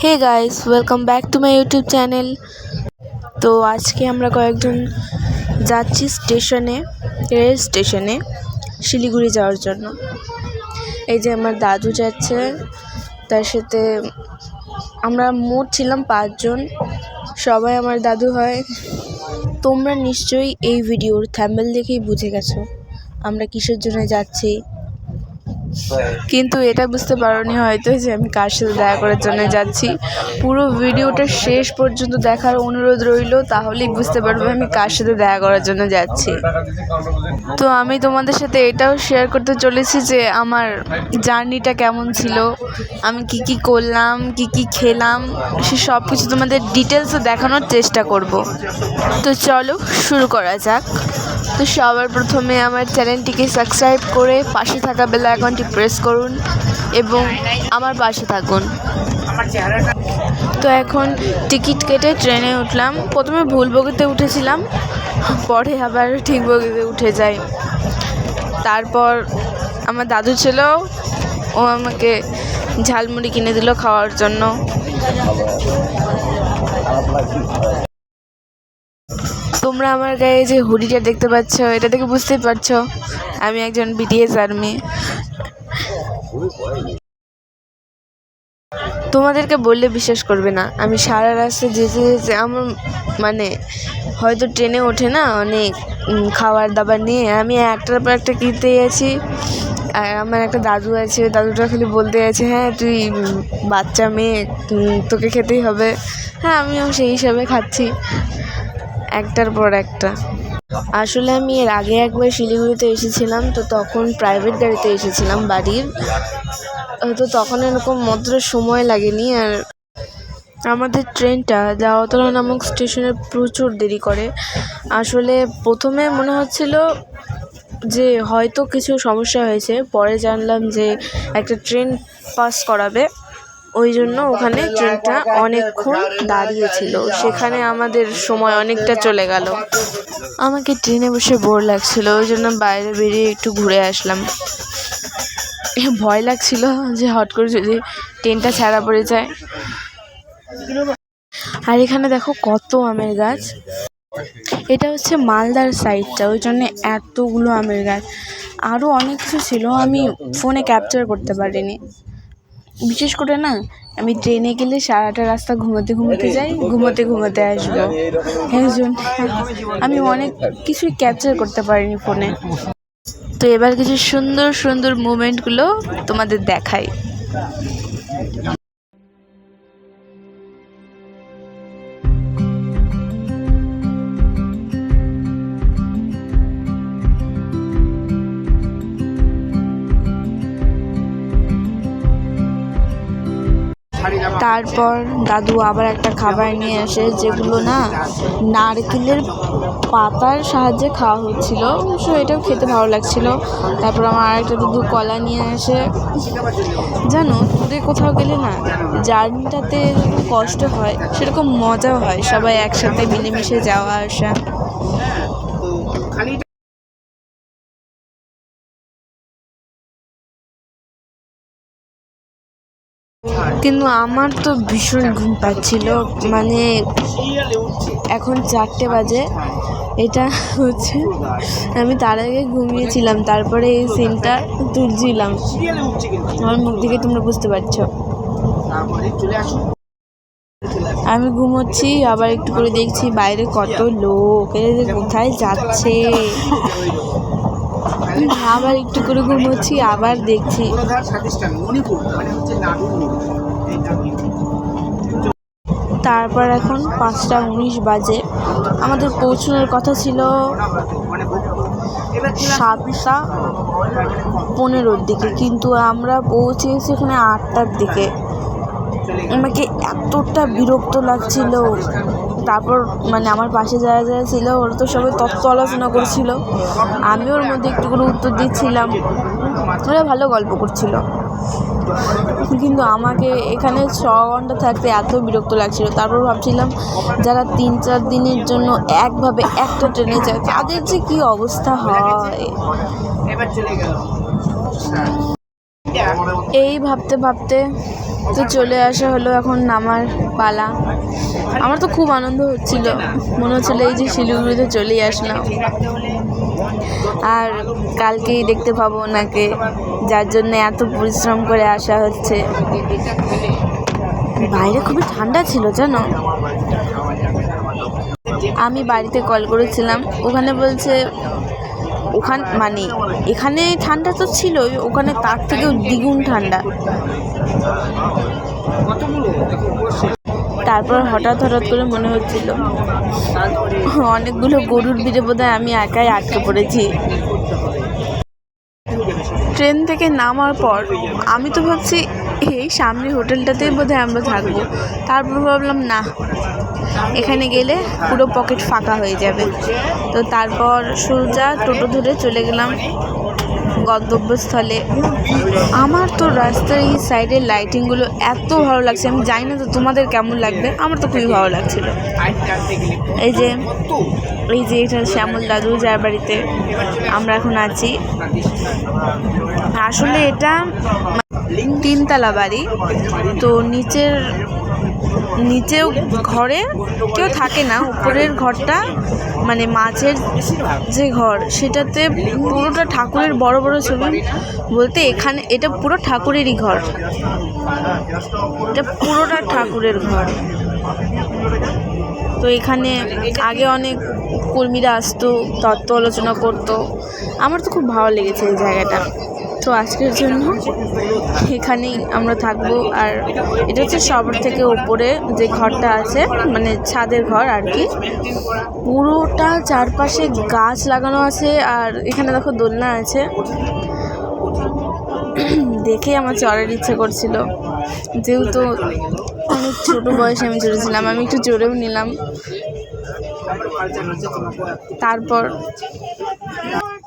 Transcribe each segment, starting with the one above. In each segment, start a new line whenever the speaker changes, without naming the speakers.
Hey guys, welcome back to my YouTube channel. তো আজকে আমরা কয়েকজন যাচ্ছি রেল স্টেশনে শিলিগুড়ি যাওয়ার জন্য। এই যে আমার দাদু যাচ্ছে, তার সাথে আমরা মোট ছিলাম 5 জন, সবাই আমার দাদু হয়। তোমরা নিশ্চয়ই এই ভিডিওর থাম্বনেল দেখেই বুঝে গেছো আমরা কিসের জন্য যাচ্ছি, কিন্তু এটা বুঝতে পারোনি হয়তো যে আমি কার সাথে দেখা করার জন্য যাচ্ছি। পুরো ভিডিওটা শেষ পর্যন্ত দেখার অনুরোধ রইল, তাহলেই বুঝতে পারবে আমি কার সাথে দেখা করার জন্য যাচ্ছি। তো আমি তোমাদের সাথে এটাও শেয়ার করতে চলেছি যে আমার জার্নিটা কেমন ছিল, আমি কি কি করলাম, কি কি খেলাম, সে সব কিছু তোমাদের ডিটেলসে দেখানোর চেষ্টা করব। তো চলো শুরু করা যাক। তো সবার প্রথমে আমার চ্যানেলটিকে সাবস্ক্রাইব করে পাশে থাকা বেল আইকনটি প্রেস করুন এবং আমার পাশে থাকুন। তো এখন টিকিট কেটে ট্রেনে উঠলাম। প্রথমে ভুল বগিতে উঠেছিলাম, পরে আবার ঠিক বগিতে উঠে যাই। তারপর আমার দাদু ছিল, ও আমাকে ঝালমুড়ি কিনে দিল খাওয়ার জন্য। তোমরা আমার গায়ে যে হুডিটা দেখতে পাচ্ছ, এটা দেখে বুঝতেই পারছো আমি একজন বিটিএস আর্মি। তোমাদেরকে বললে বিশ্বাস করবে না, আমি সারা রাস্তায় যেতে যেতে আমার হয়তো ট্রেনে ওঠে না অনেক খাবার দাবার নিয়ে, আমি একটার পর একটা কিনতে গেছি। আর আমার একটা দাদু আছে, দাদুটা খালি বলতে গেছে, হ্যাঁ তুই বাচ্চা মেয়ে, তোকে খেতেই হবে। হ্যাঁ, আমিও সেই হিসাবে খাচ্ছি একটার পর একটা। আসলে আমি এর আগে একবার শিলিগুড়িতে এসেছিলাম, তো তখন প্রাইভেট গাড়িতে এসেছিলাম বাড়ির, তো তখন এরকম মাত্র সময় লাগেনি। আর আমাদের ট্রেনটা জাওয়াতলা নামক স্টেশনে প্রচুর দেরি করে। আসলে প্রথমে মনে হচ্ছিল যে হয়তো কিছু সমস্যা হয়েছে, পরে জানলাম যে একটা ট্রেন পাস করাবে, ওই জন্য ওখানে ট্রেনটা অনেকক্ষণ দাঁড়িয়েছিল, সেখানে আমাদের সময় অনেকটা চলে গেল। আমাকে ট্রেনে বসে বোর লাগছিল, ওই জন্য বাইরে বেরিয়ে একটু ঘুরে আসলাম। ভয় লাগছিল যে হট করে যদি ট্রেনটা ছাড়া পড়ে যায়। আর এখানে দেখো কত আমের গাছ, এটা হচ্ছে মালদার সাইডটা, ওই জন্য এতগুলো আমের গাছ। আরও অনেক কিছু ছিল, আমি ফোনে ক্যাপচার করতে পারিনি। বিশেষ করে না, আমি ট্রেনে গেলে সারাটা রাস্তা ঘুমোতে ঘুমোতে যাই, ঘুমোতে ঘুমোতে আসবো, এই জন্য আমি অনেক কিছুই ক্যাপচার করতে পারিনি ফোনে। তো এবার কিছু সুন্দর সুন্দর মুমেন্টগুলো তোমাদের দেখাই। তারপর দাদু আবার একটা খাবার নিয়ে আসে, যেগুলো না নারকেলের পাতার সাহায্যে খাওয়া হচ্ছিল, সো এটাও খেতে ভালো লাগছিল। তারপর আমার আরেকটা দাদু কলা নিয়ে আসে। জানো, দূরে কোথাও গেলে না জার্নিটাতে যেরকম কষ্ট হয় সেরকম মজাও হয়, সবাই একসাথে মিলেমিশে যাওয়া আসা। কিন্তু আমার তো ভীষণ ঘুম পাচ্ছিল, এখন 4টে বাজে, এটা হচ্ছে আমি তার আগে ঘুমিয়েছিলাম, তারপরে এই সিনটা তুলছিলাম। আমার মুখ থেকে তোমরা বুঝতে পারছো আমি ঘুমোচ্ছি, আবার একটু করে দেখছি বাইরে কত লোক, এরা যে কোথায় যাচ্ছে। আবার একটু করে ঘুমোচ্ছি, আবার দেখছি। তারপর এখন 5টা 19 বাজে, আমাদের পৌঁছানোর কথা ছিল 7টা 15-র দিকে, কিন্তু আমরা পৌঁছেছি এখানে 8টার দিকে। আমাকে এতটা বিরক্ত লাগছিল। তারপর আমার পাশে যারা যারা ছিল, ওরা তো সবাই তত্ত্ব আলোচনা করছিল, আমি ওর মধ্যে একটু করে উত্তর দিচ্ছিলাম, ওরা ভালো গল্প করছিল। কিন্তু আমাকে এখানে 6 ঘন্টা থাকতে এত বিরক্ত লাগছিল। তারপর ভাবছিলাম যারা 3-4 দিনের জন্য একভাবে একটা ট্রেনে যায়, তাদের যে কী অবস্থা হয়। এই ভাবতে ভাবতে তো চলে আসা হলো এখন নামার পালা। আমার তো খুব আনন্দ হচ্ছিল, মনে হচ্ছিল এই যে শিলিগুড়িতে চলেই আসলাম, আর কালকেই দেখতে পাবো ওনাকে, যার জন্য এত পরিশ্রম করে আসা হচ্ছে। বাইরে খুবই ঠান্ডা ছিল জানো। আমি বাড়িতে কল করেছিলাম, ওখানে বলছে মানে এখানে ঠান্ডা তো ছিলই, ওখানে তার থেকেও দ্বিগুণ ঠান্ডা। তারপর হঠাৎ করে মনে হচ্ছিল অনেকগুলো গরুর ভিড়ে বোধহয় আমি একাই আটকে পড়েছি। ট্রেন থেকে নামার পর আমি তো ভাবছি এই সামনের হোটেলটাতেই বোধহয় আমরা থাকবো। তারপর ভাবলাম না, এখানে গেলে পুরো পকেট ফাঁকা হয়ে যাবে। তো তারপর সোজা টোটো ধরে চলে গেলাম গন্তব্যস্থলে। আমার তো রাস্তার এই সাইডের লাইটিংগুলো এত ভালো লাগছে, আমি জানি না তো তোমাদের কেমন লাগবে, আমার তো খুবই ভালো লাগছিল। এই যে এটা শ্যামল দাদু, যার বাড়িতে আমরা এখন আছি। আসলে এটা 3তলা বাড়ি, তো নিচেও ঘরে কেউ থাকে না, উপরের ঘরটা মানে মাঝের যে ঘর সেটাতে পুরোটা ঠাকুরের বড় বড় ছবি, বলতে এখানে এটা পুরো ঠাকুরেরই ঘর, এটা পুরোটা ঠাকুরের ঘর। তো এখানে আগে অনেক কর্মীরা আসতো, তত্ত্ব আলোচনা করতো। আমার তো খুব ভালো লেগেছে এই জায়গাটা। তো আজকের জন্য এখানেই আমরা থাকবো। আর এটা হচ্ছে সবার থেকে ওপরে যে ঘরটা আছে, মানে ছাদের ঘর আর কি। পুরোটা চারপাশে গাছ লাগানো আছে, আর এখানে দেখো দোলনা আছে। দেখে আমার চড়ার ইচ্ছে করছিল, যেহেতু অনেক ছোটো বয়সে আমি চড়েছিলাম, আমি একটু চড়েও নিলাম। তারপর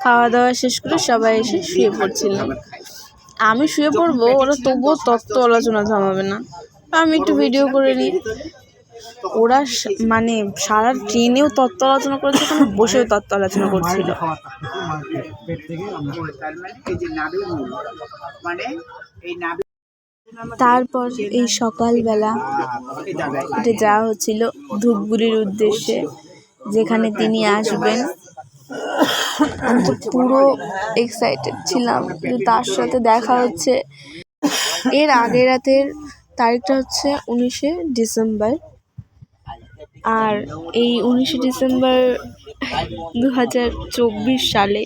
খাওয়া দাওয়া শেষ করে সবাই এসে শুয়ে পড়ছিলাম। আমি শুয়ে পড়বো, ওরা তবুও তত্ত্ব আলোচনা থামাবে না। আমি একটু ভিডিও করে নিই। ওরা মানে সারা ট্রেনেও তত্ত্ব আলোচনা করেছে, ওখানে বসেও তত্ত্ব আলোচনা করছিল। তারপর এই সকালবেলা এটা যাওয়া হচ্ছিল ধূপগুড়ির উদ্দেশ্যে, যেখানে তিনি আসবেন। আমি তো পুরো এক্সাইটেড ছিলাম যে তার সাথে দেখা হচ্ছে। এর আগের রাতের তারিখটা হচ্ছে 19শে ডিসেম্বর, আর এই 19শে ডিসেম্বর 2024 সালে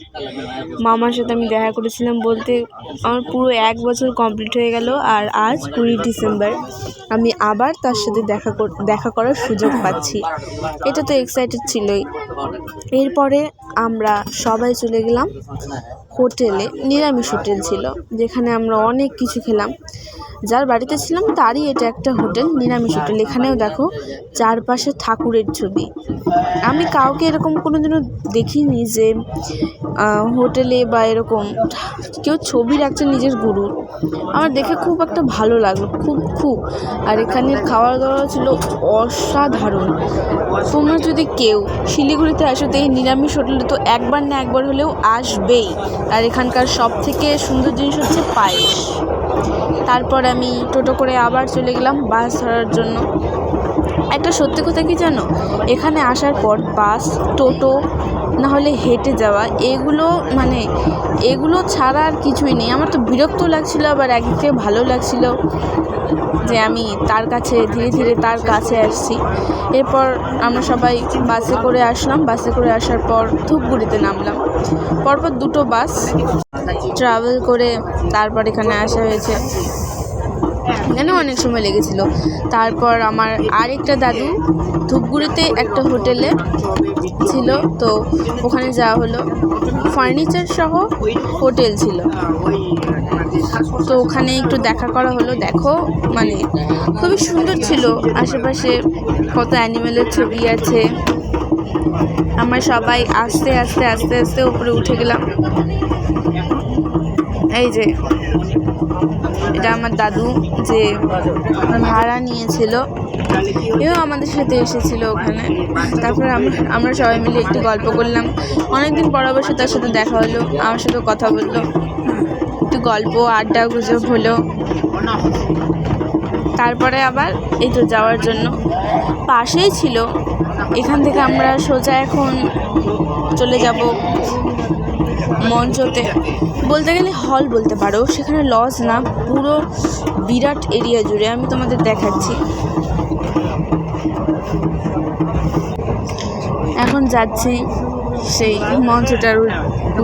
মামার সাথে আমি দেখা করেছিলাম, বলতে আমার পুরো 1 বছর কমপ্লিট হয়ে গেল। আর আজ 20 ডিসেম্বর আমি আবার তার সাথে দেখা করার সুযোগ পাচ্ছি। এটা তো এক্সাইটেড ছিলই। এরপরে আমরা সবাই চলে গেলাম হোটেলে। নিরামিষ হোটেল ছিল, যেখানে আমরা অনেক কিছু খেলাম। যার বাড়িতে ছিলাম তারই এটা একটা হোটেল, নিরামিষ হোটেল। এখানেও দেখো চারপাশে ঠাকুরের ছবি। আমি কাউকে এরকম কোনোদিনও দেখিনি যে হোটেলে বা এরকম কেউ ছবি রাখছে নিজের গুরুর। আমার দেখে খুব একটা ভালো লাগলো, খুব। আর এখানের খাওয়া দাওয়া ছিল অসাধারণ। তোমরা যদি কেউ শিলিগুড়িতে আসো তো এই নিরামিষ হোটেলে তো একবার না একবার হলেও আসবেই। আর এখানকার সব থেকে সুন্দর জিনিস হচ্ছে পায়েস। তারপর আমি টোটো করে আবার চলে গেলাম বাস ধরার জন্য। একটা সত্যি কথা কি জানো, এখানে আসার পর বাস, টোটো না হলে হেঁটে যাওয়া, এগুলো ছাড়া আর কিছুই নেই। আমার তো বিরক্ত লাগছিল, আবার একদিকে ভালো লাগছিল যে আমি তার কাছে ধীরে ধীরে তার কাছে আসছি। এরপর আমরা সবাই বাসে করে আসলাম। বাসে করে আসার পর ধূপগুড়িতে নামলাম। পরপর 2টো বাস ট্রাভেল করে তারপর এখানে আসা হয়েছে। এখানে অনেক সময় লেগেছিল। তারপর আমার আরেকটা দাদু ধূপগুড়িতে একটা হোটেলে ছিল, তো ওখানে যাওয়া হলো। ফার্নিচার সহ হোটেল ছিল, তো ওখানে একটু দেখা করা হলো। দেখো খুবই সুন্দর ছিল, আশেপাশে কত অ্যানিমেলের ছবি আছে। আমরা সবাই আস্তে আস্তে উপরে উঠে গেলাম। এই যে এটা আমার দাদু যে ভাড়া নিয়েছিল, এও আমাদের সাথে এসেছিল ওখানে। তারপর আমরা সবাই মিলে একটু গল্প করলাম। অনেকদিন পর অবশ্য তার সাথে দেখা হলো, আমার সাথে কথা বললো, একটু গল্প আড্ডা গুজব হলো। তারপরে আবার এই তো যাওয়ার জন্য পাশেই ছিল। এখান থেকে আমরা সোজা এখন চলে যাব মঞ্চতে, বলতে গেলে হল বলতে পারো, সেখানে লজ না, পুরো বিরাট এরিয়া জুড়ে। আমি তোমাদের দেখাচ্ছি। এখন যাচ্ছি সেই মঞ্চটার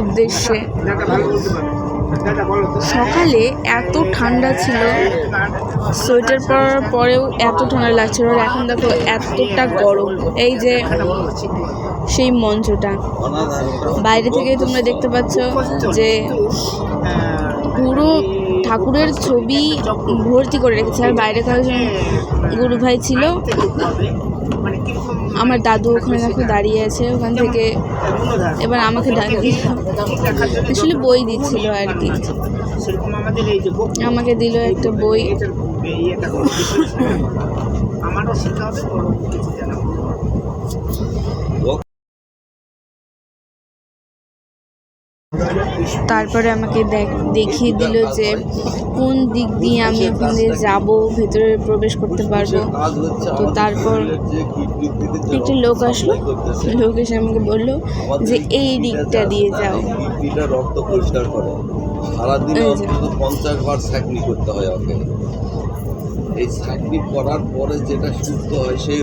উদ্দেশ্যে। সকালে এত ঠান্ডা ছিল, সোয়েটার পরার পরেও এত ঠান্ডা লাগছিল, আর এখন দেখো এতটা গরম। এই যে সেই মঞ্চটা, বাইরে থেকে তোমরা দেখতে পাচ্ছ যে পুরো ঠাকুরের ছবি ভর্তি করে রেখেছে। আর বাইরে কয়েকজন গুরু ভাই ছিল, আমার দাদু ওখানে দেখো দাঁড়িয়ে আছে। ওখান থেকে এবার আমাকে ডাকিয়ে আসলে বই দিচ্ছিল আর কি, আমাকে দিল একটা বই। তারপরে আমাকে দেখিয়ে দিল যে কোন দিক দিয়ে আমি ওখানে যাব, ভেতরে প্রবেশ করতে পারবো। তো তারপর একটা লোক আসলো, লোক এসে আমাকে বললো যে এই দিকটা দিয়ে যাও।
সারাদিন 50 বার ছাকনি করতে হয় ওকে। এই ছাকনি করার পরে যেটা শুদ্ধ হয় সেই।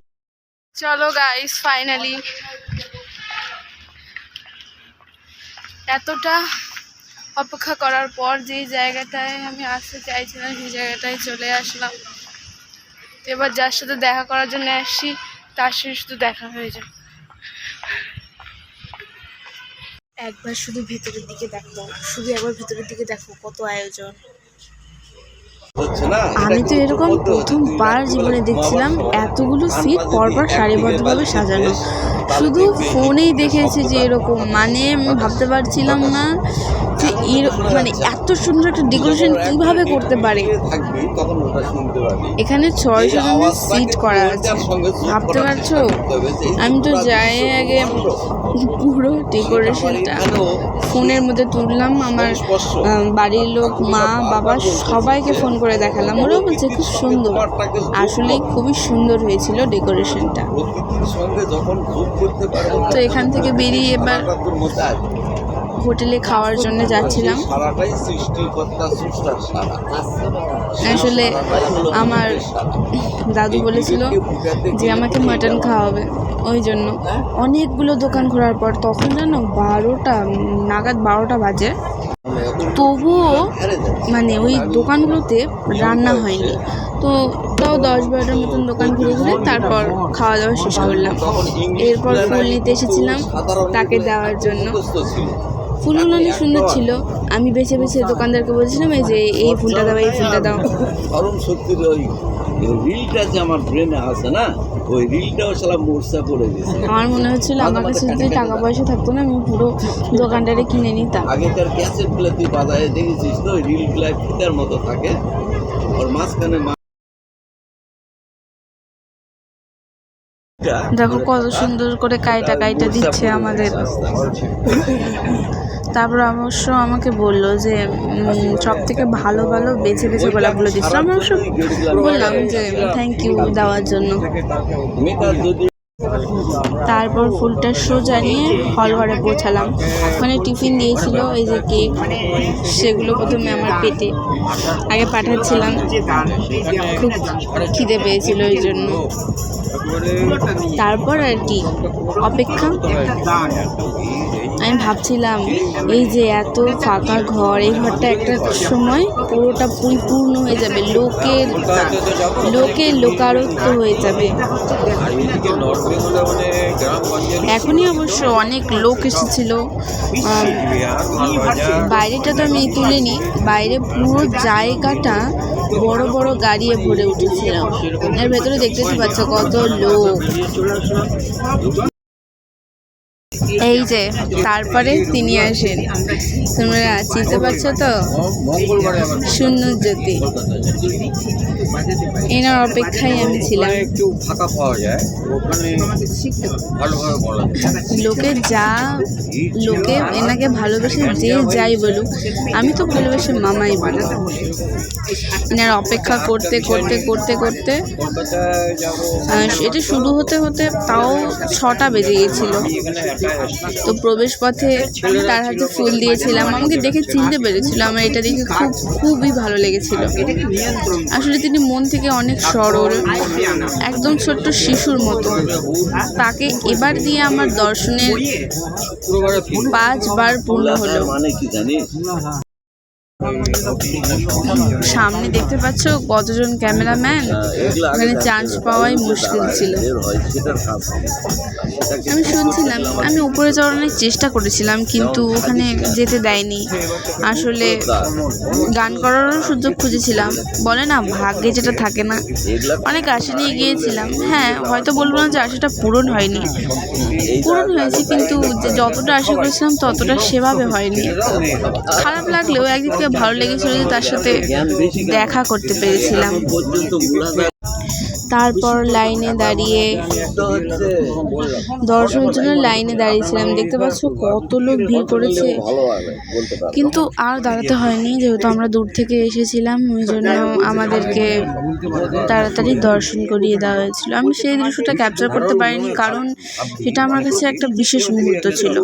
চলো গাইস, ফাইনালি এতটা অপেক্ষা করার পর যে জায়গাটায় আমি আসতে চাইছিলাম সেই জায়গাটায় চলে আসলাম। এবার যার সাথে দেখা করার জন্য আসছি তার সাথে শুধু দেখা হয়ে যায়। একবার শুধু ভেতরের দিকে দেখো, শুধু একবার ভেতরের দিকে দেখো কত আয়োজন। আমি তো এরকম প্রথমবার জীবনে দেখছিলাম এতগুলো সিট পরপর সারিবদ্ধভাবে সাজানো। শুধু ফোনেই দেখেছি যে এরকম, মানে আমি ভাবতে পারছিলাম না যে মানে এত সুন্দর একটা ডেকোরেশন কিভাবে করতে পারে। এখানে 600 জনের সিট করা আছে, ভাবতে পারছো? আমি তো যাই আগে পুরো ডেকোরেশনটা ফোনের মধ্যে তুললাম, আমার বাড়ির লোক, মা বাবা সবাইকে ফোন করে দেখালাম। ওরাও বলছে খুব সুন্দর, আসলে খুবই সুন্দর হয়েছিল ডেকোরেশনটা। তো এখান থেকে বেরিয়ে এবার হোটেলে খাওয়ার জন্য যাচ্ছিলাম। আসলে আমার দাদু বলেছিল যে আমাকে মাটন খাওয়াবে, ওই জন্য অনেকগুলো দোকান ঘোরার পর, তখন জানো 12টা বাজে, তবুও মানে ওই দোকানগুলোতে রান্না হয়নি। তো তাও 10-12টার মতন দোকান ঘুরে ঘুরে তারপর খাওয়া দাওয়া শেষ করলাম। এরপর ফুল নিতে এসেছিলাম তাকে দেওয়ার জন্য। ফুলগুলো অনেক সুন্দর ছিল, আমি বেছে বেছে দোকানদারকে বলছিলাম এই যে এই ফুলটা দাও, এই ফুলটা দাও।
কারণ সত্যি ওই রিলটা যে আমার ব্রেনে আছে না, ওই রিলটাও সালা মোর্চা পড়ে গেছে।
আমার মনে হচ্ছিল আমার কাছে যদি টাকা পয়সা থাকতো না, আমি পুরো দোকানটারে কিনে নিতাম।
আগেকার ক্যাসেটগুলো তুই বাজারে দেখেছিস তো, ওই রিলগুলা ফিতার মতো থাকে, ওর মাঝখানে
দেখো কত সুন্দর করে কাইটা দিচ্ছে আমাদের। তারপর অবশ্য আমাকে বললো যে সব থেকে ভালো ভালো বেছে বেছে গোলাপগুলো দিচ্ছিল। আমি অবশ্য বললাম যে থ্যাংক ইউ দেওয়ার জন্য। তারপর ফুলটা সোজা নিয়ে হল ঘরে পৌঁছালাম। মানে টিফিন দিয়েছিল, এই যে কেক, সেগুলো প্রথমে আমার পেটে আগে পাঠাচ্ছিলাম, খুব খিদে পেয়েছিল ওই জন্য। তারপর আর কি অপেক্ষা। আমি ভাবছিলাম এই যে এত ফাঁকা ঘর, এই ঘরটা একটা সময় পুরোটা পরিপূর্ণ হয়ে যাবে, লোকে লোকারত্ব হয়ে যাবে। এখনই অবশ্য অনেক লোক এসেছিল। বাইরেটা তো আমি তুলিনি, বাইরে পুরো জায়গাটা বড় বড় গাড়িয়ে ভরে উঠেছিল। এর ভেতরে দেখতেই পাচ্ছ কত লোক। এই যে তারপরে তিনি আসেন, তোমরা চিনতে পারছো তো, শূন্যজ্যোতি। এনার অপেক্ষায় আমি ছিলাম।
একটু ফাঁকা পাওয়া যায় ওখানে, ভালোভাবে বলা যায়।
লোকে এনাকে ভালোবেসে যে যাই বলুক, আমি তো ভালোবেসে মামাই বলি। এনার অপেক্ষা করতে করতে করতে করতে এটা শুরু হতে হতে তাও 6টা বেজে গিয়েছিল। তো প্রবেশ পথে তার হাতে ফুল দিয়েছিলাম, আমাকে দেখে চিনতে পেরেছিল। আমার এটা দেখে খুবই ভালো লেগেছিল। আসলে তিনি মন থেকে অনেক সরল, একদম ছোট্ট শিশুর মতো। তাকে এবার দিয়ে আমার দর্শনের 5 বার পূর্ণ হলো।
মানে কি জানিস,
সামনে দেখতে পাচ্ছ কতজন ক্যামেরাম্যান, ওখানে চান্স পাওয়াই মুশকিল ছিল। আমি শুনছিলাম, আমি উপরে যাওয়ার অনেক চেষ্টা করেছিলাম, কিন্তু ওখানে যেতে দেয়নি। আসলে গান করারও সুযোগ খুঁজেছিলাম, বলে না ভাগ্যে যেটা থাকে না। অনেক আশা নিয়ে গিয়েছিলাম, হ্যাঁ হয়তো বলবো না যে আশাটা পূরণ হয়নি, পূরণ হয়েছে, কিন্তু যতটা আশা করেছিলাম ততটা সেভাবে হয়নি। খারাপ লাগলেও একদিক থেকে ভালো লেগেছিল যে তার সাথে দেখা করতে পেরেছিলাম। তারপর লাইনে দাঁড়িয়ে দর্শনের জন্য লাইনে দাঁড়িয়েছিলাম। দেখতে পাচ্ছ কত লোক ভিড় করেছে, কিন্তু আর দাঁড়াতে হয়নি, যেহেতু আমরা দূর থেকে এসেছিলাম, ওই জন্য আমাদেরকে তাড়াতাড়ি দর্শন করিয়ে দেওয়া হয়েছিল। আমি সেই দৃশ্যটা ক্যাপচার করতে পারিনি, কারণ সেটা আমার কাছে একটা বিশেষ মুহূর্ত ছিল।